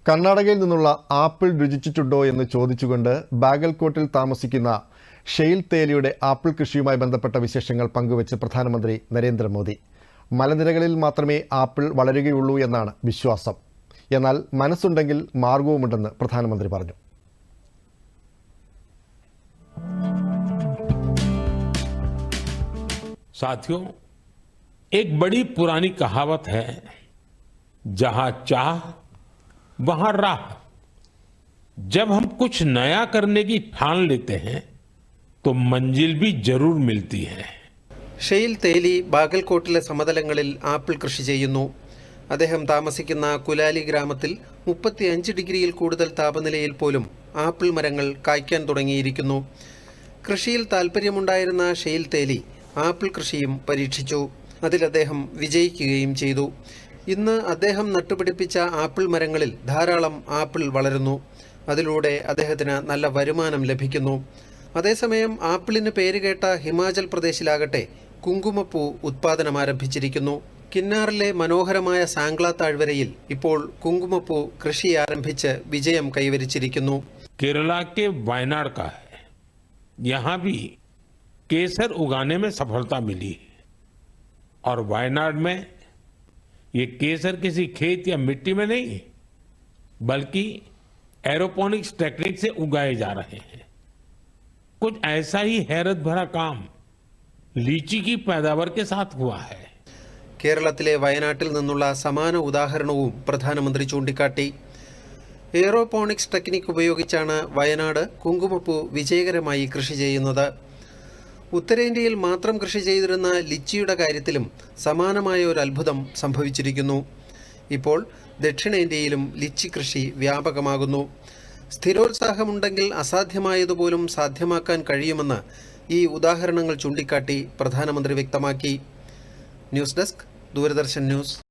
കർണാടകയിൽ നിന്നുള്ള ആപ്പിൾ രുചിച്ചിട്ടുണ്ടോ എന്ന് ചോദിച്ചുകൊണ്ട് ബാഗൽകോട്ടിൽ താമസിക്കുന്ന ഷെയിൽ തേലിയുടെ ആപ്പിൾ കൃഷിയുമായി ബന്ധപ്പെട്ട വിശേഷങ്ങൾ പങ്കുവച്ച് പ്രധാനമന്ത്രി നരേന്ദ്രമോദി. മലനിരകളിൽ മാത്രമേ ആപ്പിൾ വളരുകയുള്ളൂ എന്നാണ് വിശ്വാസം. എന്നാൽ മനസ്സുണ്ടെങ്കിൽ മാർഗവുമുണ്ടെന്ന് പ്രധാനമന്ത്രി പറഞ്ഞു. साथियों, एक बड़ी पुरानी कहावत है, जहां चाह वहां राह। जब हम कुछ नया करने की ठान लेते हैं तो मंजिल भी जरूर मिलती है. ഷെയിൽ തേലി ബാഗൽകോട്ടിലെ സമതലങ്ങളിൽ ആപ്പിൾ കൃഷി ചെയ്യുന്നു. അദ്ദേഹം താമസിക്കുന്ന കുലാലി ഗ്രാമത്തിൽ 35 ഡിഗ്രിയിൽ കൂടുതൽ താപനിലയിൽ പോലും ആപ്പിൾ മരങ്ങൾ കായ്ക്കാൻ തുടങ്ങിയിരിക്കുന്നു. കൃഷിയിൽ താൽപ്പര്യമുണ്ടായിരുന്ന ഷെയിൽ തേലി ആപ്പിൾ കൃഷിയും പരീക്ഷിച്ചു. അതിൽ അദ്ദേഹം വിജയിക്കുകയും ചെയ്തു. ഇന്ന് അദ്ദേഹം നട്ടുപിടിപ്പിച്ച ആപ്പിൾ മരങ്ങളിൽ ധാരാളം ആപ്പിൾ വളരുന്നു. അതിലൂടെ അദ്ദേഹത്തിന് നല്ല വരുമാനം ലഭിക്കുന്നു. അതേസമയം ആപ്പിളിന് പേരുകേട്ട ഹിമാചൽ പ്രദേശിലാകട്ടെ കുങ്കുമപ്പൂ ഉത്പാദനം ആരംഭിച്ചിരിക്കുന്നു. കിന്നാറിലെ മനോഹരമായ സാംഗ്ല താഴ്വരയിൽ ഇപ്പോൾ കുങ്കുമപ്പൂ കൃഷി ആരംഭിച്ച് വിജയം കൈവരിച്ചിരിക്കുന്നു. केरला के वायनाड का है. यहाँ भी केसर उगाने में सफलता मिली और वायनाड में ये केसर किसी खेत या मिट्टी में नहीं बल्कि एरोपोनिक्स टेक्निक से उगाए जा रहे हैं. कुछ ऐसा ही हैरत भरा काम लीची की पैदावार के साथ हुआ है. കേരളത്തിലെ വയനാട്ടിൽ നിന്നുള്ള സമാന ഉദാഹരണവും പ്രധാനമന്ത്രി ചൂണ്ടിക്കാട്ടി. എയറോപോണിക്സ് ടെക്നിക് ഉപയോഗിച്ചാണ് വയനാട് കുങ്കുമപ്പൂ വിജയകരമായി കൃഷി ചെയ്യുന്നത്. ഉത്തരേന്ത്യയിൽ മാത്രം കൃഷി ചെയ്തിരുന്ന ലിച്ചിയുടെ കാര്യത്തിലും സമാനമായ ഒരു അത്ഭുതം സംഭവിച്ചിരിക്കുന്നു. ഇപ്പോൾ ദക്ഷിണേന്ത്യയിലും ലിച്ചി കൃഷി വ്യാപകമാകുന്നു. സ്ഥിരോത്സാഹമുണ്ടെങ്കിൽ അസാധ്യമായതുപോലും സാധ്യമാക്കാൻ കഴിയുമെന്ന് ഈ ഉദാഹരണങ്ങൾ ചൂണ്ടിക്കാട്ടി പ്രധാനമന്ത്രി വ്യക്തമാക്കി. News desk, Doordarshan news.